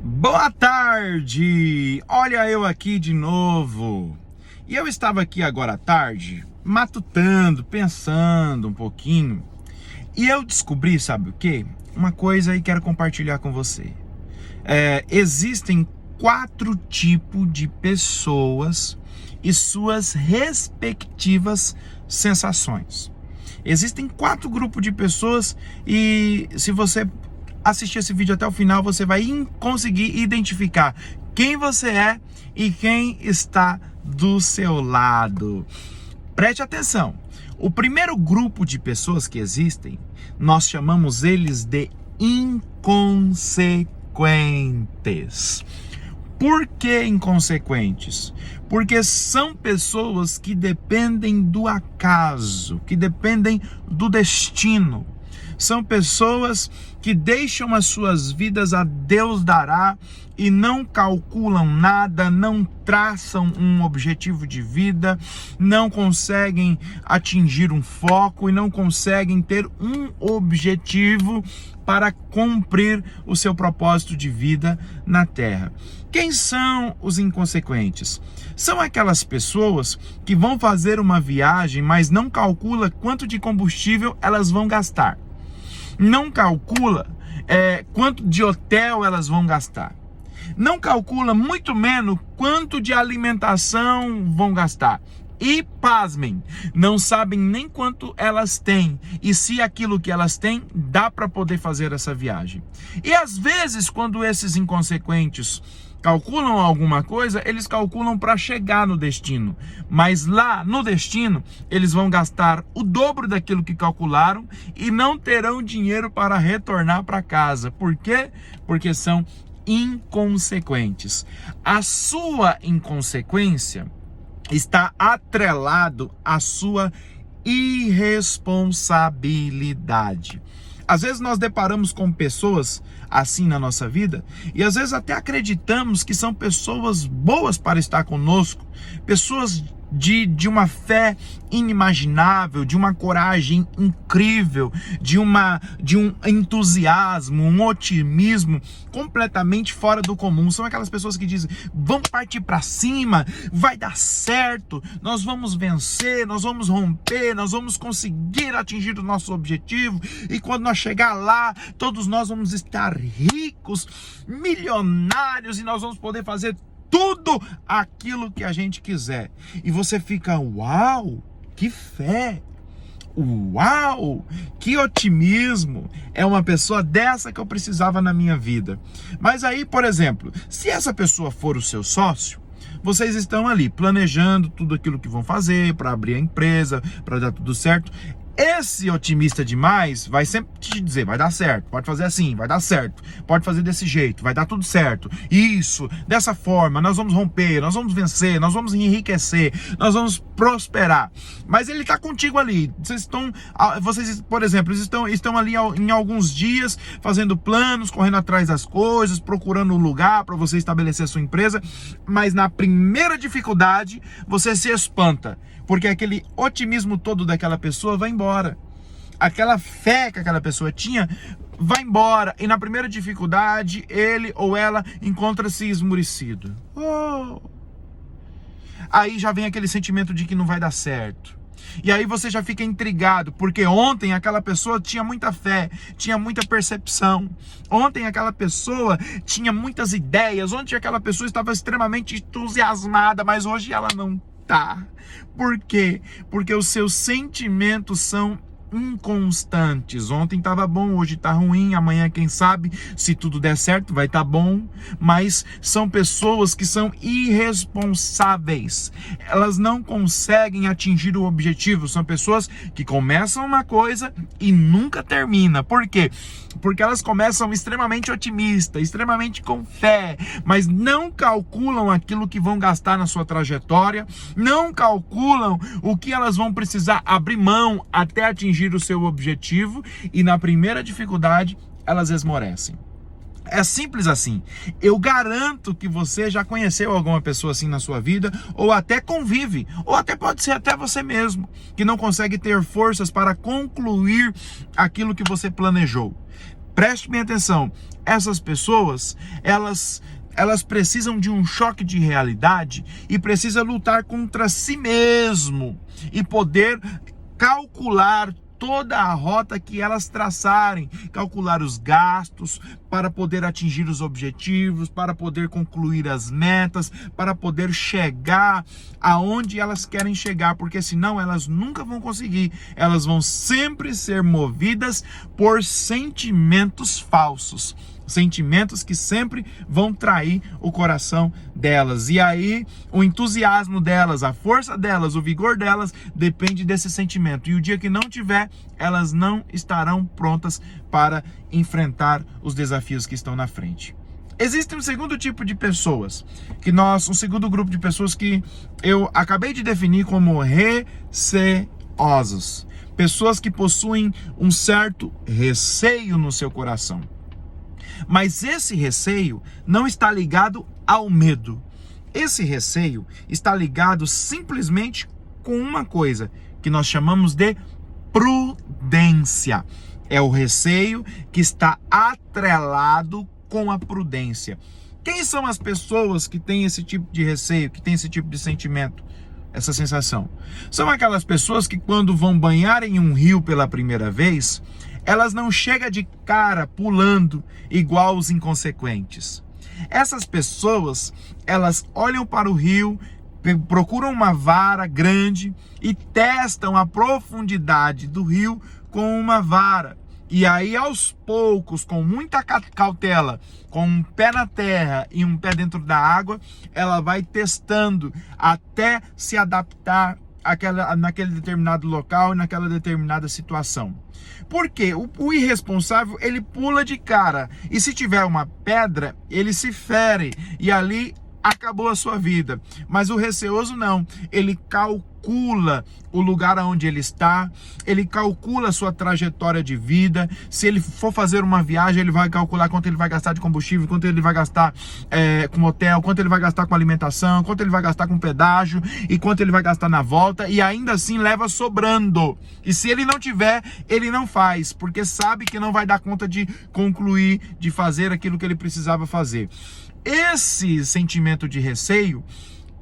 Boa tarde! Olha eu aqui de novo. E eu estava aqui agora à tarde, matutando, pensando um pouquinho. E eu descobri, sabe o quê? Uma coisa e quero compartilhar com você. Existem 4 tipos de pessoas e suas respectivas sensações. Existem 4 grupos de pessoas e se você assistir esse vídeo até o final, você vai conseguir identificar quem você é e quem está do seu lado. Preste atenção. O primeiro grupo de pessoas que existem, nós chamamos eles de inconsequentes. Por que inconsequentes? Porque são pessoas que dependem do acaso, que dependem do destino. São pessoas que deixam as suas vidas a Deus dará e não calculam nada, não traçam um objetivo de vida, não conseguem atingir um foco e não conseguem ter um objetivo para cumprir o seu propósito de vida na Terra. Quem são os inconsequentes? São aquelas pessoas que vão fazer uma viagem, mas não calcula quanto de combustível elas vão gastar. Não calcula quanto de hotel elas vão gastar. Não calcula muito menos quanto de alimentação vão gastar. E, pasmem, não sabem nem quanto elas têm e se aquilo que elas têm dá para poder fazer essa viagem. E às vezes, quando esses inconsequentes calculam alguma coisa, eles calculam para chegar no destino. Mas lá no destino, eles vão gastar o dobro daquilo que calcularam e não terão dinheiro para retornar para casa. Por quê? Porque são inconsequentes. A sua inconsequência está atrelado à sua irresponsabilidade. Às vezes nós deparamos com pessoas assim na nossa vida e às vezes até acreditamos que são pessoas boas para estar conosco, pessoas de uma fé inimaginável, de uma coragem incrível, de um entusiasmo, um otimismo completamente fora do comum. São aquelas pessoas que dizem, vamos partir para cima, vai dar certo, nós vamos vencer, nós vamos romper, nós vamos conseguir atingir o nosso objetivo e quando nós chegar lá, todos nós vamos estar ricos, milionários e nós vamos poder fazer tudo aquilo que a gente quiser. E você fica, uau, que fé, uau, que otimismo. É uma pessoa dessa que eu precisava na minha vida. Mas aí, por exemplo, se essa pessoa for o seu sócio, vocês estão ali planejando tudo aquilo que vão fazer para abrir a empresa, para dar tudo certo. Esse otimista demais vai sempre te dizer, vai dar certo, pode fazer assim, vai dar certo, pode fazer desse jeito, vai dar tudo certo, isso, dessa forma, nós vamos romper, nós vamos vencer, nós vamos enriquecer, nós vamos prosperar. Mas ele está contigo ali, vocês, por exemplo, estão ali em alguns dias fazendo planos, correndo atrás das coisas, procurando um lugar para você estabelecer a sua empresa, mas na primeira dificuldade você se espanta, porque aquele otimismo todo daquela pessoa vai embora. Aquela fé que aquela pessoa tinha vai embora. E na primeira dificuldade, ele ou ela encontra-se esmurecido. Aí já vem aquele sentimento de que não vai dar certo. E aí você já fica intrigado, porque ontem aquela pessoa tinha muita fé, tinha muita percepção. Ontem aquela pessoa tinha muitas ideias. Ontem aquela pessoa estava extremamente entusiasmada, mas hoje ela não tá. Por quê? Porque os seus sentimentos são inconstantes. Ontem estava bom, hoje está ruim, amanhã quem sabe, se tudo der certo, vai estar bom, mas são pessoas que são irresponsáveis. Elas não conseguem atingir o objetivo, são pessoas que começam uma coisa e nunca termina. Por quê? Porque elas começam extremamente otimistas, extremamente com fé, mas não calculam aquilo que vão gastar na sua trajetória, não calculam o que elas vão precisar abrir mão até atingir o seu objetivo e na primeira dificuldade elas esmorecem. É simples assim. Eu garanto que você já conheceu alguma pessoa assim na sua vida, ou até convive, ou até pode ser até você mesmo, que não consegue ter forças para concluir aquilo que você planejou. Preste bem atenção, essas pessoas, elas precisam de um choque de realidade e precisam lutar contra si mesmo e poder calcular toda a rota que elas traçarem, calcular os gastos para poder atingir os objetivos, para poder concluir as metas, para poder chegar aonde elas querem chegar, porque senão elas nunca vão conseguir. Elas vão sempre ser movidas por sentimentos falsos. Sentimentos que sempre vão trair o coração delas. E aí, o entusiasmo delas, a força delas, o vigor delas depende desse sentimento. E o dia que não tiver, elas não estarão prontas para enfrentar os desafios que estão na frente. Existe um segundo tipo de pessoas, um segundo grupo de pessoas que eu acabei de definir como receosos. Pessoas que possuem um certo receio no seu coração. Mas esse receio não está ligado ao medo. Esse receio está ligado simplesmente com uma coisa que nós chamamos de prudência. É o receio que está atrelado com a prudência. Quem são as pessoas que têm esse tipo de receio, que têm esse tipo de sentimento, essa sensação? São aquelas pessoas que quando vão banhar em um rio pela primeira vez, elas não chegam de cara pulando igual os inconsequentes. Essas pessoas, elas olham para o rio, procuram uma vara grande e testam a profundidade do rio com uma vara. E aí, aos poucos, com muita cautela, com um pé na terra e um pé dentro da água, ela vai testando até se adaptar naquele determinado local e naquela determinada situação. Porque o irresponsável, ele pula de cara, e se tiver uma pedra, ele se fere, e ali acabou a sua vida. Mas o receoso não, ele calcula o lugar onde ele está, ele calcula a sua trajetória de vida. Se ele for fazer uma viagem, ele vai calcular quanto ele vai gastar de combustível, quanto ele vai gastar com hotel, quanto ele vai gastar com alimentação, quanto ele vai gastar com pedágio e quanto ele vai gastar na volta, e ainda assim leva sobrando. E se ele não tiver, ele não faz, porque sabe que não vai dar conta de concluir, de fazer aquilo que ele precisava fazer. Esse sentimento de receio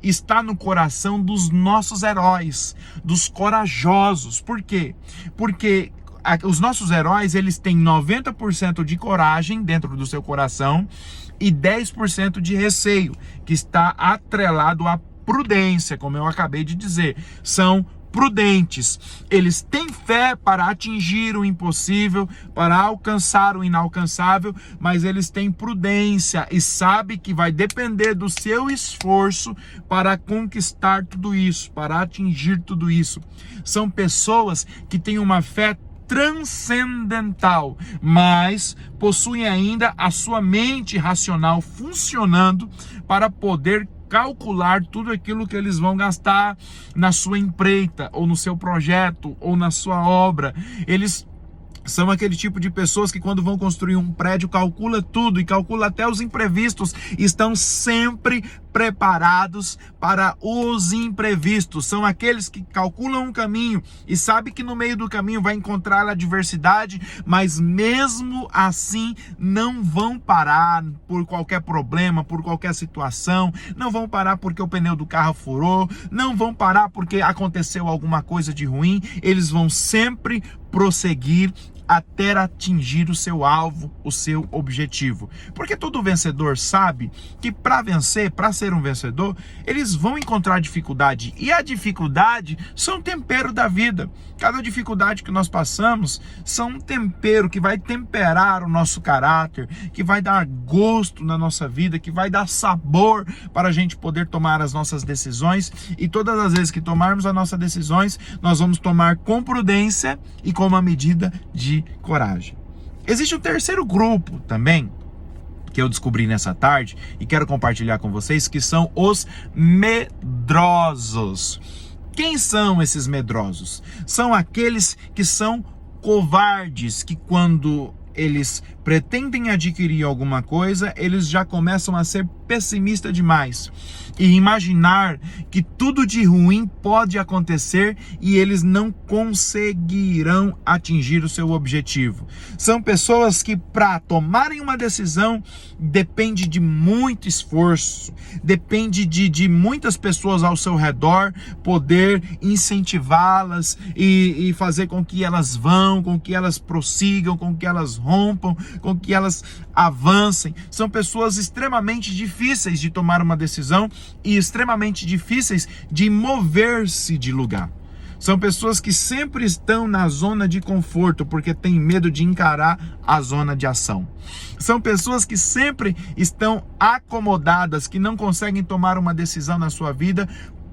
está no coração dos nossos heróis, dos corajosos. Por quê? Porque os nossos heróis, eles têm 90% de coragem dentro do seu coração e 10% de receio, que está atrelado à prudência, como eu acabei de dizer. São prudentes, eles têm fé para atingir o impossível, para alcançar o inalcançável, mas eles têm prudência e sabem que vai depender do seu esforço para conquistar tudo isso, para atingir tudo isso. São pessoas que têm uma fé transcendental, mas possuem ainda a sua mente racional funcionando para poder calcular tudo aquilo que eles vão gastar na sua empreita, ou no seu projeto, ou na sua obra. Eles são aquele tipo de pessoas que quando vão construir um prédio, calcula tudo e calcula até os imprevistos. Estão sempre preparados para os imprevistos. São aqueles que calculam um caminho e sabem que no meio do caminho vai encontrar adversidade, mas mesmo assim não vão parar por qualquer problema, por qualquer situação. Não vão parar porque o pneu do carro furou, não vão parar porque aconteceu alguma coisa de ruim. Eles vão sempre prosseguir até atingir o seu alvo, o seu objetivo. Porque todo vencedor sabe que para vencer, para ser um vencedor, eles vão encontrar dificuldade. E a dificuldade são um tempero da vida. Cada dificuldade que nós passamos são um tempero que vai temperar o nosso caráter, que vai dar gosto na nossa vida, que vai dar sabor para a gente poder tomar as nossas decisões. E todas as vezes que tomarmos as nossas decisões, nós vamos tomar com prudência e com uma medida de coragem. Existe um terceiro grupo também que eu descobri nessa tarde e quero compartilhar com vocês, que são os medrosos. Quem são esses medrosos? São aqueles que são covardes, que quando eles pretendem adquirir alguma coisa, eles já começam a ser pessimista demais e imaginar que tudo de ruim pode acontecer e eles não conseguirão atingir o seu objetivo. São pessoas que, para tomarem uma decisão, depende de muito esforço, depende de muitas pessoas ao seu redor poder incentivá-las e fazer com que elas vão, com que elas prossigam, com que elas rompam, com que elas avancem. São pessoas extremamente difíceis de tomar uma decisão e extremamente difíceis de mover-se de lugar. São pessoas que sempre estão na zona de conforto porque têm medo de encarar a zona de ação. São pessoas que sempre estão acomodadas, que não conseguem tomar uma decisão na sua vida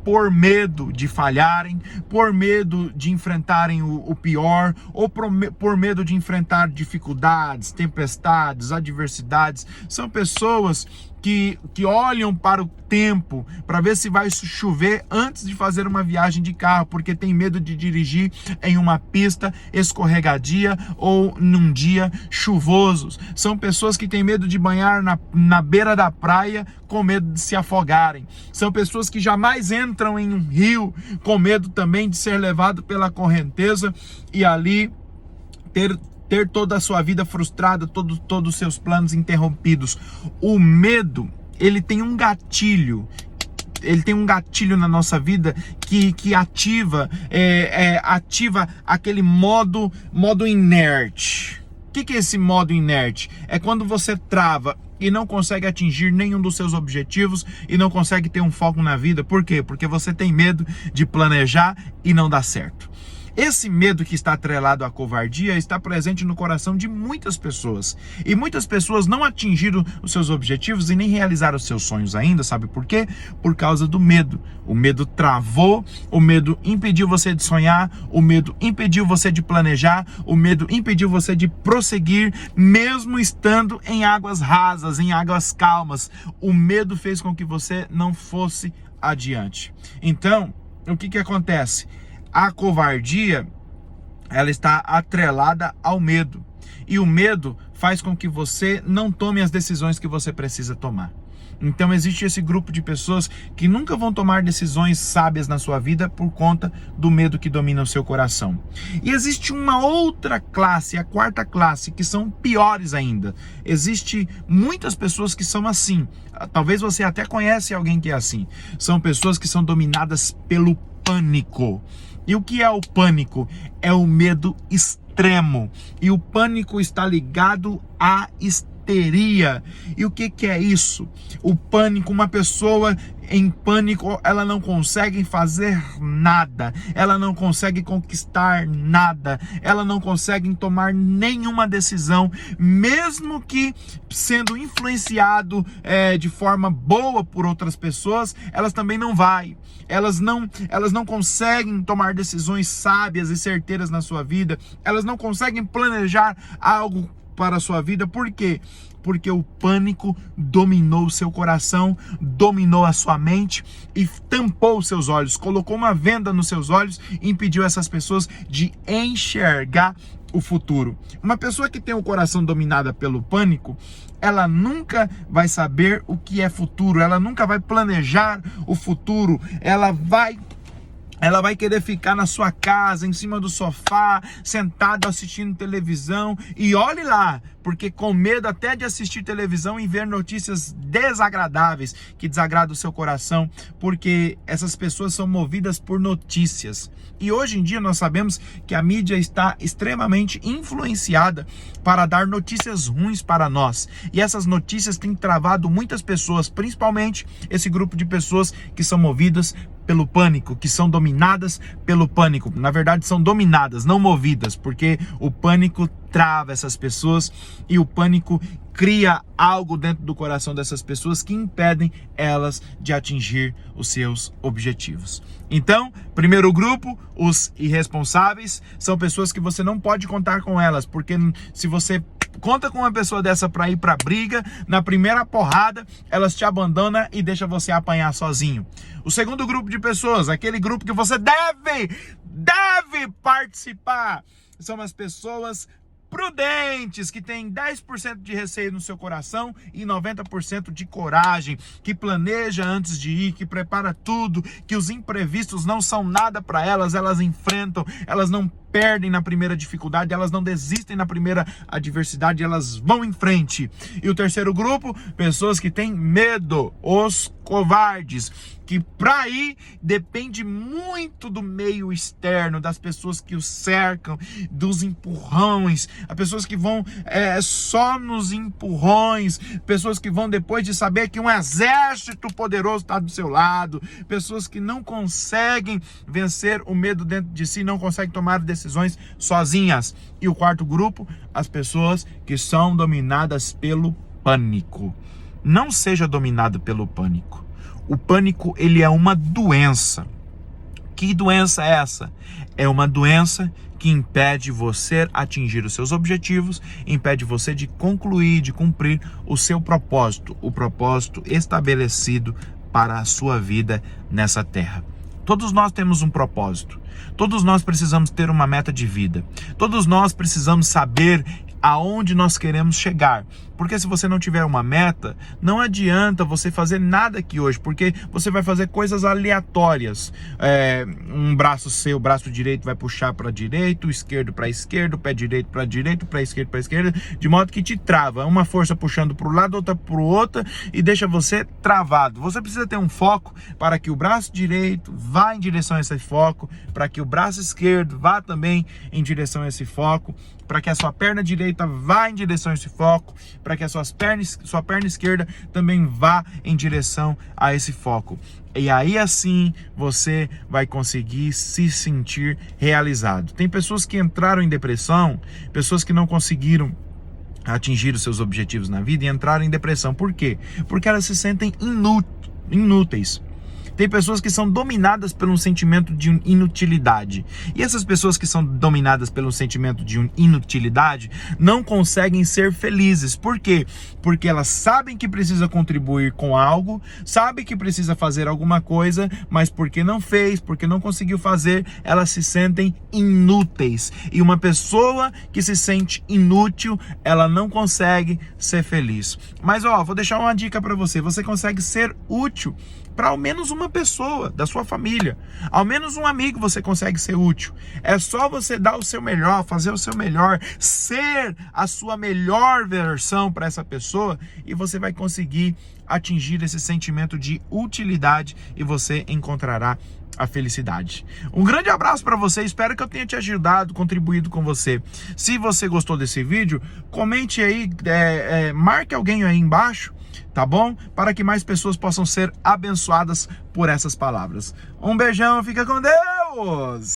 por medo de falharem, por medo de enfrentarem o pior, ou por medo de enfrentar dificuldades, tempestades, adversidades. São pessoas que olham para o tempo para ver se vai chover antes de fazer uma viagem de carro, porque tem medo de dirigir em uma pista escorregadia ou num dia chuvoso. São pessoas que têm medo de banhar na beira da praia com medo de se afogarem. São pessoas que jamais entram em um rio com medo também de ser levado pela correnteza e ali ter toda a sua vida frustrada, todos os seus planos interrompidos. O medo, ele tem um gatilho. Ele tem um gatilho na nossa vida que ativa aquele modo inerte. O que é esse modo inerte? É quando você trava e não consegue atingir nenhum dos seus objetivos e não consegue ter um foco na vida. Por quê? Porque você tem medo de planejar e não dá certo. Esse medo que está atrelado à covardia está presente no coração de muitas pessoas. E muitas pessoas não atingiram os seus objetivos e nem realizaram os seus sonhos ainda. Sabe por quê? Por causa do medo. O medo travou, o medo impediu você de sonhar, o medo impediu você de planejar, o medo impediu você de prosseguir, mesmo estando em águas rasas, em águas calmas. O medo fez com que você não fosse adiante. Então, o que acontece? A covardia, ela está atrelada ao medo. E o medo faz com que você não tome as decisões que você precisa tomar. Então existe esse grupo de pessoas que nunca vão tomar decisões sábias na sua vida por conta do medo que domina o seu coração. E existe uma outra classe, a quarta classe, que são piores ainda. Existe muitas pessoas que são assim. Talvez você até conhece alguém que é assim. São pessoas que são dominadas pelo pânico. E o que é o pânico? É o medo extremo. E o pânico está ligado à histeria. E o que é isso? O pânico, uma pessoa em pânico, ela não consegue fazer nada, ela não consegue conquistar nada, ela não consegue tomar nenhuma decisão, mesmo que sendo influenciado de forma boa por outras pessoas, elas também não vai. Elas não conseguem tomar decisões sábias e certeiras na sua vida, elas não conseguem planejar algo para a sua vida. Por quê? Porque o pânico dominou o seu coração, dominou a sua mente e tampou os seus olhos, colocou uma venda nos seus olhos e impediu essas pessoas de enxergar o futuro. Uma pessoa que tem o coração dominado pelo pânico, ela nunca vai saber o que é futuro, ela nunca vai planejar o futuro, ela vai querer ficar na sua casa, em cima do sofá, sentado assistindo televisão. E olhe lá, porque com medo até de assistir televisão e ver notícias desagradáveis que desagradam o seu coração, porque essas pessoas são movidas por notícias. E hoje em dia nós sabemos que a mídia está extremamente influenciada para dar notícias ruins para nós. E essas notícias têm travado muitas pessoas, principalmente esse grupo de pessoas que são movidas pelo pânico, que são dominadas pelo pânico. Na verdade, são dominadas, não movidas, porque o pânico trava essas pessoas e o pânico cria algo dentro do coração dessas pessoas que impedem elas de atingir os seus objetivos. Então, primeiro grupo, os irresponsáveis, são pessoas que você não pode contar com elas, porque se você conta com uma pessoa dessa para ir para briga, na primeira porrada, elas te abandonam e deixam você apanhar sozinho. O segundo grupo de pessoas, aquele grupo que você deve participar, são as pessoas prudentes, que têm 10% de receio no seu coração e 90% de coragem, que planeja antes de ir, que prepara tudo, que os imprevistos não são nada para elas, elas enfrentam, elas não perdem na primeira dificuldade, elas não desistem na primeira adversidade, elas vão em frente. E o terceiro grupo, pessoas que têm medo, os covardes, que para ir depende muito do meio externo, das pessoas que os cercam, dos empurrões, as pessoas que vão só nos empurrões, pessoas que vão depois de saber que um exército poderoso está do seu lado, pessoas que não conseguem vencer o medo dentro de si, não conseguem tomar decisões sozinhas. E o quarto grupo, as pessoas que são dominadas pelo pânico. Não seja dominado pelo pânico. O pânico, ele é uma doença. Que doença é essa? É uma doença que impede você atingir os seus objetivos, impede você de concluir, de cumprir o seu propósito, o propósito estabelecido para a sua vida nessa terra. Todos nós temos um propósito. Todos nós precisamos ter uma meta de vida. Todos nós precisamos saber aonde nós queremos chegar. Porque se você não tiver uma meta, não adianta você fazer nada aqui hoje, porque você vai fazer coisas aleatórias. Um braço seu, o braço direito vai puxar para direito, o esquerdo para esquerdo, o pé direito para direito, o pé esquerdo para esquerda, de modo que te trava. Uma força puxando para o lado, outra para o outro, e deixa você travado. Você precisa ter um foco para que o braço direito vá em direção a esse foco, para que o braço esquerdo vá também em direção a esse foco, para que a sua perna direita vá em direção a esse foco, para que a sua perna esquerda também vá em direção a esse foco. E aí assim você vai conseguir se sentir realizado. Tem pessoas que entraram em depressão, pessoas que não conseguiram atingir os seus objetivos na vida e entraram em depressão. Por quê? Porque elas se sentem inúteis. Tem pessoas que são dominadas por um sentimento de inutilidade. E essas pessoas que são dominadas pelo sentimento de inutilidade não conseguem ser felizes. Por quê? Porque elas sabem que precisa contribuir com algo, sabem que precisa fazer alguma coisa, mas porque não fez, porque não conseguiu fazer, elas se sentem inúteis. E uma pessoa que se sente inútil, ela não consegue ser feliz. Mas vou deixar uma dica para você. Você consegue ser útil para ao menos uma pessoa da sua família, ao menos um amigo você consegue ser útil. É só você dar o seu melhor, fazer o seu melhor, ser a sua melhor versão para essa pessoa, e você vai conseguir atingir esse sentimento de utilidade e você encontrará a felicidade. Um grande abraço para você, espero que eu tenha te ajudado, contribuído com você. Se você gostou desse vídeo, comente aí, marque alguém aí embaixo, tá bom? Para que mais pessoas possam ser abençoadas por essas palavras. Um beijão, fica com Deus!